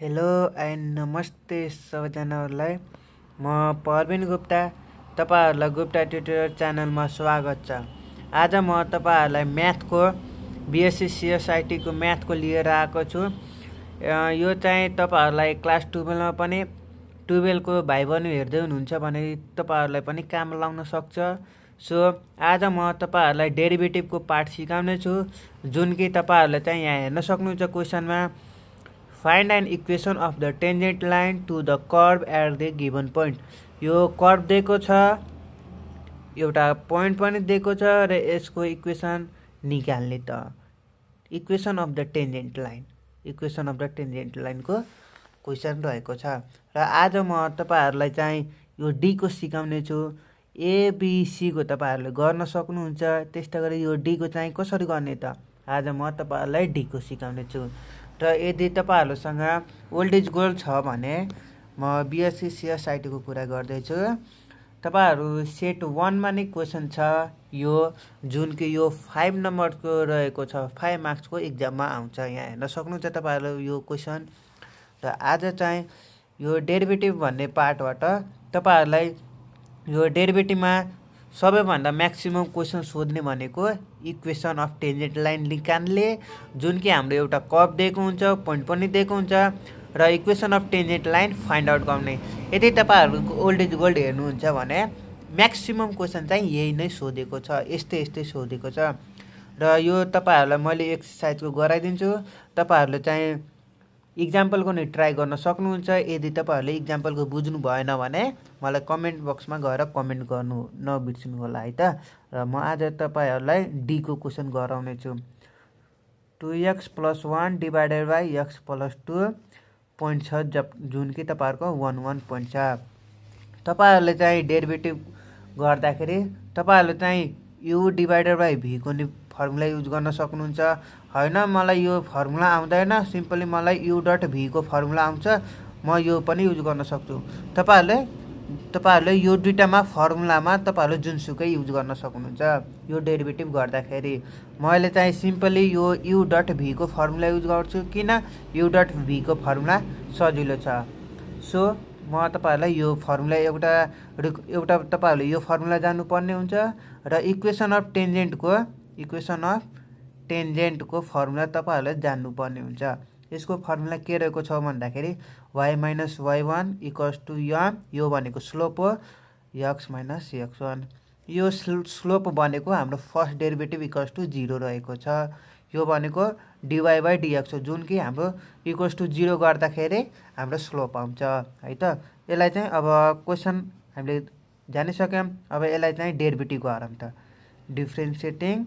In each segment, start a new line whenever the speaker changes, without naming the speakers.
Hello and नमस्ते सबैजनाहरूलाई। म परबिन गुप्ता, तपाईहरुलाई गुप्ता ट्युटोरियल च्यानलमा स्वागत छ। आज म तपाईहरुलाई म्याथको BSc.CSIT को म्याथको लिएर आएको छु। यो चाहिँ तपाईहरुलाई क्लास 12 मा पनि 12 को भाइ बहिनी हेर्दै हुनुहुन्छ भने तपाईहरुलाई पनि काम लाग्न सक्छ। सो आज म तपाईहरुलाई डेरिभेटिभको पार्ट सिकाउने छु, जुन कि तपाईहरुले चाहिँ यहाँ हेर्न सक्नुहुन्छ क्वेशनमा। Find an equation of the tangent line to the curve at the given point। यो कर्व दिएको छ, एउटा पोइन्ट पनि दिएको छ र यसको इक्वेसन निकाल्ने त। Equation of the tangent line, equation of the tangent लाइनको क्वेसन रहेको छ। र आज म तपाईहरुलाई चाहिँ यो डी को सिकाउने छु। एबीसी को तपाईहरुले गर्न सक्नुहुन्छ, त्यस्तै गरी यो डी को चाहिँ कसरी गर्ने त। आज म तपाईहरुलाई डी को सिकाउने छु। र यदि तपाईहरुसँग ओल्ड इज गोल्ड छ भने म BSc.CSIT को कुरा गर्दैछु। तपाईहरु सेट 1 मा नै क्वेशन छ यो, जुन कि यो 5 नम्बरको रहेको छ। 5 मार्क्सको एक्जाममा आउँछ। यहाँ हेर्न सक्नुहुन्छ तपाईहरु यो क्वेशन। र आज चाहिँ यो डेरिभेटिभ भन्ने पार्टबाट तपाईहरुलाई यो डेरिभेटिभमा सबैभन्दा म्याक्सिमम क्वेशन सोध्ने भनेको इक्वेसन अफ टेन्जेन्ट लाइन निकाल्ने, जुन कि हाम्रो एउटा कर्व दिएको हुन्छ, पोइन्ट पनि दिएको हुन्छ र equation of tangent line find out गर्ने। यदि तपाईहरुको ओल्ड इज गोल्ड हेर्नुहुन्छ भने म्याक्सिमम क्वेशन चाहिँ यही नै सोधेको छ, यस्तै सोधेको छ। र यो तपाईहरुलाई मैले एक्सरसाइजको गराइदिन्छु। तपाईहरुले चाहिँ इक्जाम्पलको नि ट्राई गर्न सक्नुहुन्छ। यदि तपाईहरुले इक्जाम्पलको बुझ्नु भएन भने मलाई कमेन्ट बक्समा गएर कमेन्ट गर्नु नबिर्सनु होला है त। र म आज तपाईहरुलाई डी को क्वेशन गराउने छु। 2x + 1 divided by x + 2 point छ, जुन कि तपाईहरुको 1 1 पोइन्ट छ। तपाईहरुले चाहिँ डेरिभेटिभ गर्दाखेरि तपाईहरुले चाहिँ u डिवाइडेड बाइ v को नि फर्मुला युज गर्न सक्नुहुन्छ। हैन मलाई यो फर्मुला आउँदैन, सिम्पली मलाई u डट v को फर्मुला आउँछ, म यो पनि युज गर्न सक्छु। तपाईहरुले यो दुईटामा फर्मुलामा तपाईहरुले जुनसुकै युज गर्न सक्नुहुन्छ यो डेरिभेटिभ गर्दाखेरि। मैले चाहिँ सिम्पली यो u डट v को फर्मुला युज गर्छु, किन u डट v को फर्मुला सजिलो छ। सो म तपाईहरुलाई यो फर्मुला एउटा तपाईहरुले यो फर्मुला जान्नुपर्ने हुन्छ र इक्वेसन अफ टेन्जेन्टको फर्मुला तपाईहरुले जान्नुपर्ने हुन्छ। यसको फर्मुला के रहेको छ भन्दाखेरि y - y1 = m, यो भनेको स्लोप हो, x - x1। यो स्लोप भनेको हाम्रो फर्स्ट डेरिभेटिभ = 0 रहेको छ। यो भनेको dy/dx हो, जुन कि हाम्रो =0 गर्दाखेरि हाम्रो स्लोप आउँछ है त। यसलाई चाहिँ अब क्वेशन हामीले जानिसक्यौं। अब यसलाई चाहिँ डेरिभेटिभ गरौँ त। डिफरेन्सिएटिङ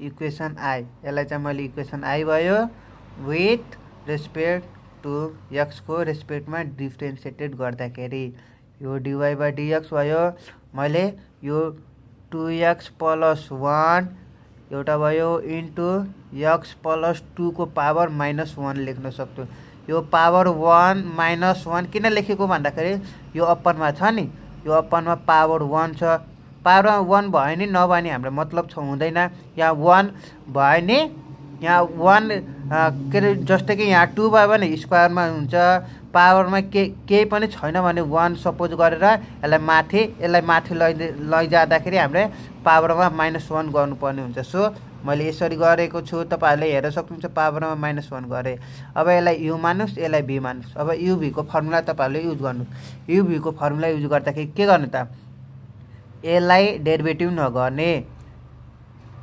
इक्वेसन आई, यसलाई चाहिँ मैले इक्वेसन आई भयो विथ रेस्पेक्ट टु x को रेस्पेक्टमा डिफरेन्सिएटेड गर्दाखेरि यो dy/dx भयो। मैले यो 2x + 1 एउटा भयो इन्टु x + 2 को पावर -1 लेख्न सक्छु। यो पावर 1 - 1 किन लेखेको भन्दाखेरि यो अप्परमा छ नि, यो अप्परमा पावर 1 छ। पावर 1 भयो नि नभए नि हाम्रो मतलब हुँदैन। यहाँ 1 भयो नि, यहाँ 1 के अरे जस्तै कि यहाँ 2 भयो भने स्क्वायरमा हुन्छ। पावरमा केही पनि छैन भने 1 सपोज गरेर यसलाई माथि लैजाँदाखेरि हामीले पावरमा -1 गर्नुपर्ने हुन्छ। सो मैले यसरी गरेको छु, तपाईहरुले हेर्न सक्नुहुन्छ पावरमा -1 गरे। अब यसलाई u मानुस्, यसलाई v मानुस्। अब uv को फर्मुला तपाईहरुले युज गर्नु। uv को फर्मुला युज गर्दाखेरि के गर्ने त, यसलाई डेरिभेटिभ नगर्ने,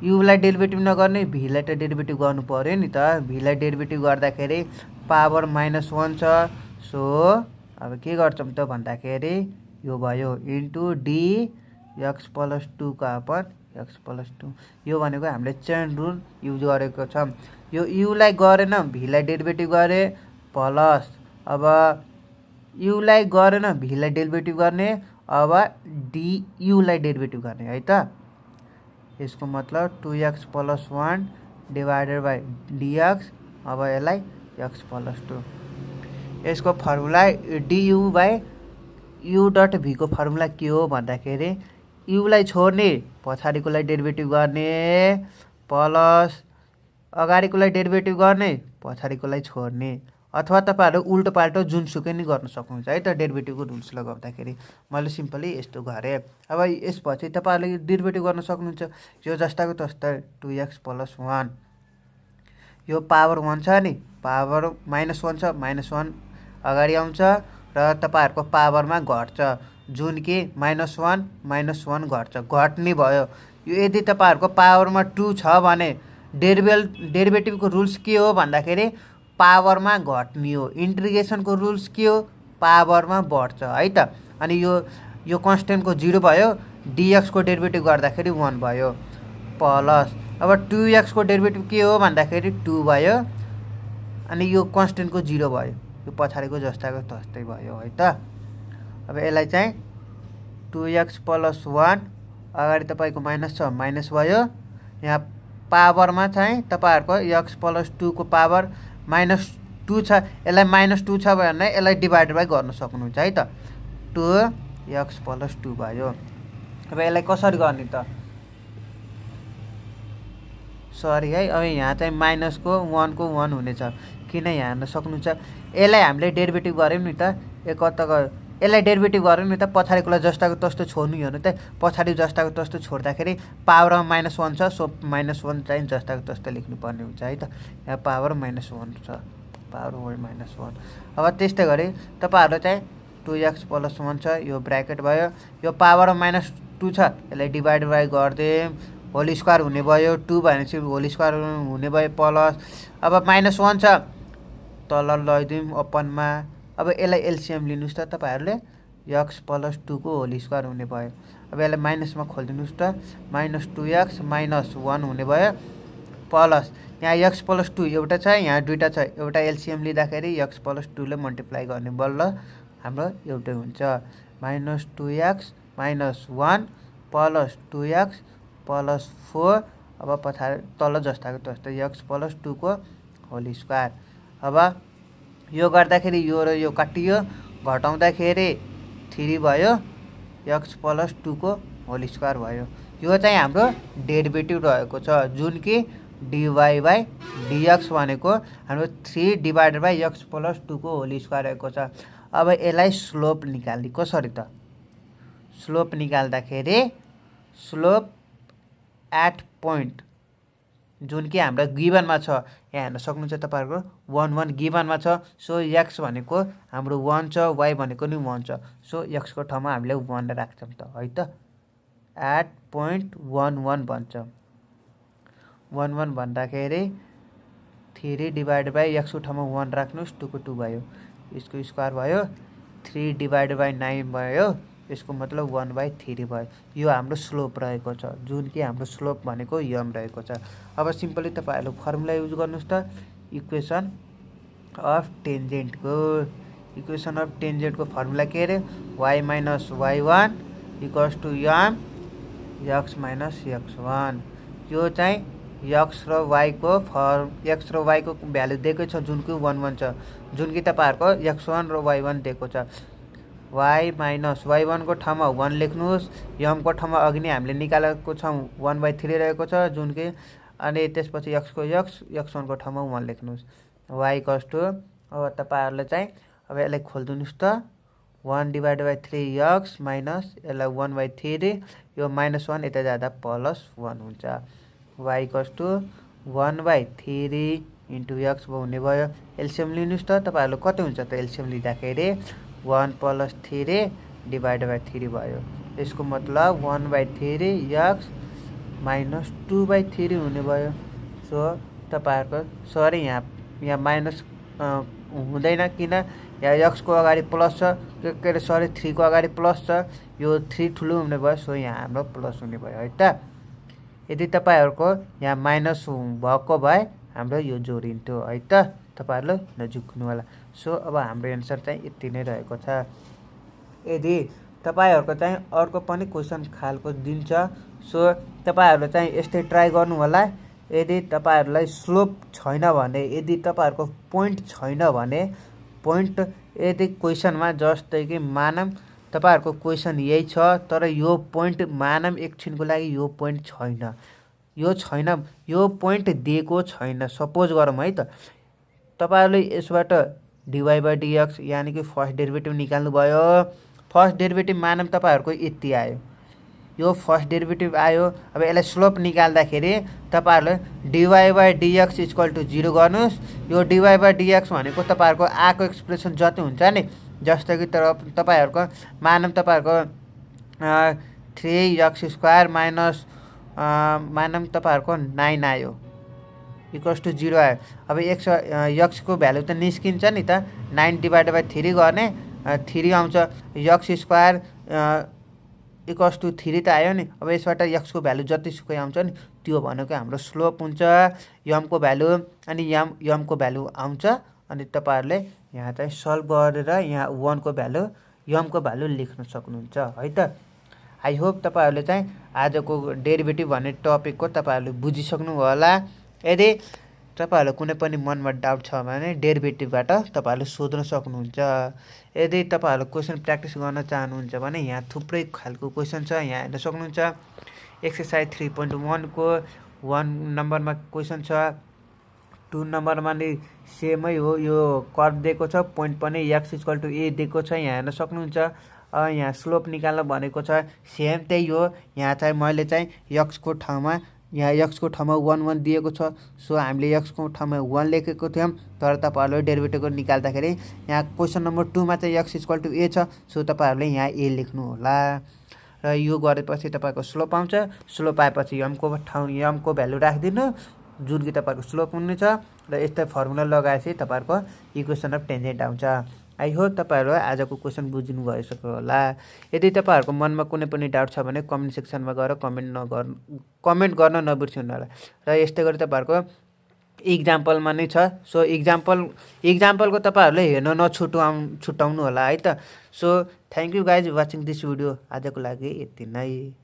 u लाई डेरिभेटिभ नगर्ने, v लाई त डेरिभेटिभ गर्नु पर्यो नि त। v लाई डेरिभेटिभ गर्दाखेरि पावर -1 छ। सो अब के गर्छौं त भन्दाखेरि यो भयो इन्टु d x + 2 का अपन x + 2। यो भनेको हामीले चेन रुल युज गरेको छ। यो u लाई गरेन, v लाई डेरिभेटिभ गरे प्लस, अब u लाई गरेन, v लाई डेरिभेटिभ गर्ने, अब du लाई डेरिभेटिभ गर्ने है त। यसको मतलब 2x + 1 डिवाइडेड बाइ dx, अब यसलाई x + 2। यसको फर्मुला du/u डट v को फर्मुला के हो भन्दाखेरि u लाई छोड्ने, पछाडिकोलाई डेरिभेटिभ गर्ने प्लस अगाडिकोलाई डेरिभेटिभ गर्ने, पछाडिकोलाई छोड्ने। अथवा तपाईहरु उल्टो पाल्टो जुनसुकै नि गर्न सक्नुहुन्छ है त डेरिभेटिभको रुल्स लगाउँदाखेरि। मैले सिम्पली यस्तो गरे। अब यसपछि तपाईहरुले डेरिभेटिभ गर्न सक्नुहुन्छ। यो जस्ताको तस्तै 2x + 1 यो पावर 1 छ नि, पावर -1 छ, -1 अगाडि आउँछ र तपाईहरुको पावरमा घट्छ, जुन कि -1 -1 घट्छ, घट्ने भयो। यो यदि तपाईहरुको पावरमा 2 छ भने डेरिभेटिभको रुल्स के हो भन्दाखेरि पावरमा घट्ने हो। इन्टिग्रेसनको रुल्स के हो? पावरमा बढ्छ है त। अनि यो कन्स्टेन्टको 0 भयो, dx को डेरिभेटिभ गर्दाखेरि 1 भयो, प्लस अब 2x को डेरिभेटिभ के हो भन्दाखेरि 2 भयो, अनि यो कन्स्टेन्टको 0 भयो, यो पछाडिको जस्ताको तस्तै भयो है त। अब यसलाई चाहिँ 2x + 1 अगाडि तपाईको माइनस छ, माइनस भयो। यहाँ पावरमा चाहिँ तपाईहरुको x + 2 को पावर -2 छ, यसलाई -2 छ भने यसलाई डिभाइड बाइ गर्न सक्नुहुन्छ है त। 2x + 2 भयो। अब यसलाई कसरी गर्ने त? सरी है, अब यहाँ चाहिँ माइनस को 1 को 1 हुनेछ, किन यहाँ हेर्न सक्नुहुन्छ। यसलाई हामीले डेरिभेटिभ गर्यौं नि त, यसलाई डेरिभेटिभ गर्यौं नि त, पछाडिकोलाई जस्ताको तस्तो छोड्नु हेर्नु त। पछाडि जस्ताको तस्तो छोड्दाखेरि पावरमा -1 छ, सो -1 चाहिँ जस्ताको तस्तो लेख्नु पर्ने हुन्छ है त। यहाँ पावर -1 छ, पावर -1। अब त्यस्तै गरी तपाईहरुले चाहिँ 2x + 1 छ, यो ब्र्याकेट भयो, यो पावर -2 छ, यसलाई डिभाइड बाइ गर्दियौं, होल स्क्वायर हुने भयो, 2 भनेपछि होल स्क्वायर हुने भयो, प्लस अब -1 छ, तल लैदियौं ओपनमा। अब यसलाई एलसीएम लिनुस् त तपाईहरुले, x + 2 को होल स्क्वायर हुने भयो। अब यसलाई माइनसमा खोल्दिनुस् त, -2x - 1 हुने भयो, प्लस यहाँ x + 2 एउटा छ, यहाँ दुईटा छ, एउटा एलसीएम लिँदाखेरि x + 2 ले मल्टिप्लाई गर्ने बल्ल हाम्रो एउटै हुन्छ। -2x - 1 + 2x + 4, अब पछाडि तल जस्ताको तस्तै x + 2 को होल स्क्वायर। अब यो गर्दाखेरि यो र यो काटियो, घटाउँदाखेरि 3 भयो, x + 2 को होल स्क्वायर भयो। यो चाहिँ हाम्रो डेरिभेटिभ रहेको छ, जुन कि dy/dx भनेको हाम्रो 3 डिभाइडेड बाइ x + 2 को होल स्क्वायर रहेको छ। अब यसलाई स्लोप निकाल्ने कसरी त? स्लोप निकाल्दाखेरि स्लोप एट पोइन्ट, जुन कि हाम्रो गिभनमा छ, यहाँ हेर्न सक्नुहुन्छ तपाईहरुको 1 1 गिभनमा छ, सो x भनेको हाम्रो 1 छ, y भनेको नि 1 छ, सो x को ठाउँमा हामीले 1 राख्छौं त है त। एट पोइन्ट 1 1 भन्छ, 1 1 भन्दाखेरि 3 डिभाइडेड बाइ x को ठाउँमा 1 राख्नुस्, 2 को 2 भयो, यसको स्क्वायर भयो, 3 डिभाइडेड बाइ 9 भयो, यसको मतलब 1/3 भयो। यो हाम्रो स्लोप रहेको छ, जुन कि हाम्रो स्लोप भनेको यम रहेको छ। अब सिम्पली तपाईहरुले फर्मुला युज गर्नुस् त, इक्वेसन अफ टेन्जेन्टको फर्मुला के रे? y - y1 = m x - x1। यो चाहिँ x र y को भ्यालु दिएको छ, जुन कि 1 1 छ, जुन कि तपाईहरुको x1 र y1 दिएको छ। y - y1 को ठाउँमा 1 लेख्नुस्, m को ठाउँमा अघि नै हामीले निकालेको छौं 1/3 रहेको छ, जुन कि, अनि त्यसपछि x को x1 को ठाउँमा 1 लेख्नुस्, y = अब तपाईहरुले चाहिँ अब यसलाई खोल्दिनुस् त, 1/3x माइनस यसलाई 1/3, यो -1 यता जाँदा +1 हुन्छ, y = 1/3 * x हुने भयो। एलसीएम लिनुस् त, तपाईहरुले कति हुन्छ त एलसीएम लिँदाखेरि 1 + 3 डिभाइड बाइ 3 भयो, यसको मतलब 1/3x - 2/3 हुने भयो। सो तपाईहरुको सरी यहाँ माइनस हुँदैन, किन यहाँ x को अगाडि प्लस छ, के अरे सरी 3 को अगाडि प्लस छ, यो 3 ठुलो हुने भयो, सो यहाँ हाम्रो प्लस हुने भयो है त। यदि तपाईहरुको यहाँ माइनस भएको भए हाम्रो यो जोडिन्थ्यो है त, तपाईहरुले नझुक्नु होला। सो अब हाम्रो एन्सर चाहिँ यति नै रहेको छ। यदि तपाईहरुको चाहिँ अर्को पनि क्वेशन खालको दिन्छ, सो तपाईहरुले चाहिँ यस्तै ट्राई गर्नु होला। यदि तपाईहरुलाई स्लोप छैन भने, यदि तपाईहरुको पोइन्ट छैन भने, पोइन्ट यदि क्वेशनमा जस्तै कि मानम तपाईहरुको क्वेशन यही छ, तर यो पोइन्ट मानम एकछिनको लागि यो पोइन्ट छैन, यो पोइन्ट दिएको छैन, सपोज गरौँ है त, तपाईहरुले यसबाट dy/dx यानी कि फर्स्ट डेरिभेटिभ निकाल्नु भयो। फर्स्ट डेरिभेटिभ मानौं तपाईहरुको यति आयो, यो फर्स्ट डेरिभेटिभ आयो। अब यसलाई स्लोप निकाल्दाखेरि तपाईहरुले dy/dx = 0 गर्नुस्। यो dy/dx भनेको तपाईहरुको आको एक्सप्रेसन जति हुन्छ नि, जस्तो कि तपाईहरुको मानौं तपाईहरुको 3x² माइनस मानौं तपाईहरुको 9 आयो = 0 आयो। अब x को भ्यालु त निस्किन्छ नि त, 9 / 3 गर्ने 3 आउँछ, x² = 3 त आयो नि। अब यसबाट x को भ्यालु जति सुकै आउँछ नि त्यो भनेको हाम्रो स्लोप हुन्छ, m को भ्यालु अनि m को भ्यालु आउँछ। अनि तपाईहरुले यहाँ चाहिँ सल्भ गरेर यहाँ 1 को भ्यालु m को भ्यालु लेख्न सक्नुहुन्छ है त। आई होप तपाईहरुले चाहिँ आजको डेरिभेटिभ भन्ने टपिकको तपाईहरुले बुझिसक्नु होला। यदि तपाईहरुलाई कुनै पनि मनमा डाउट छ भने डेरिभेटिभबाट तपाईहरुले सोध्न सक्नुहुन्छ। यदि तपाईहरुले क्वेशन प्र्याक्टिस गर्न चाहनुहुन्छ भने यहाँ थुप्रै खालको क्वेशन छ, यहाँ हेर्न सक्नुहुन्छ। एक्सरसाइज 3.1 को 1 नम्बरमा क्वेशन छ, 2 नम्बरमा नि सेमै हो, यो कर्व दिएको छ, पोइन्ट पनि x = a दिएको छ, यहाँ हेर्न सक्नुहुन्छ। यहाँ स्लोप निकाल्न भनेको छ, सेम त्यही हो। यहाँ चाहिँ मैले चाहिँ x को ठाउँमा यहाँ x को ठाउँमा 1 1 दिएको छ, सो हामीले x को ठाउँमा 1 लेखेको थियौं। तर तपाईहरुले डेरिभेटिभ निकाल्दाखेरि यहाँ क्वेशन नम्बर 2 मा चाहिँ x = a छ, सो तपाईहरुले यहाँ a लेख्नु होला। र यो गरेपछि तपाईको स्लोप आउँछ। स्लोप आएपछि m को भ्यालु राख्दिनु जुन कि तपाईको स्लोप हुनेछ, र यस्तै फर्मुला लगाएपछि तपाईहरुको इक्वेसन अफ टेन्जेन्ट आउँछ। आई होप तपाईहरु आजको क्वेशन बुझ्नु भइसक्यो होला। यदि तपाईहरुको मनमा कुनै पनि डाउट छ भने कमेन्ट सेक्सनमा गएर कमेन्ट गर्न नबिर्सनु होला। र यस्तै गरी तपाईहरुको एक्जाम्पलमा नै छ, सो एक्जाम्पलको तपाईहरुले हेर्न नछुटाउनु होला है त। So thank you guys watching this video. आजको लागि यति नै।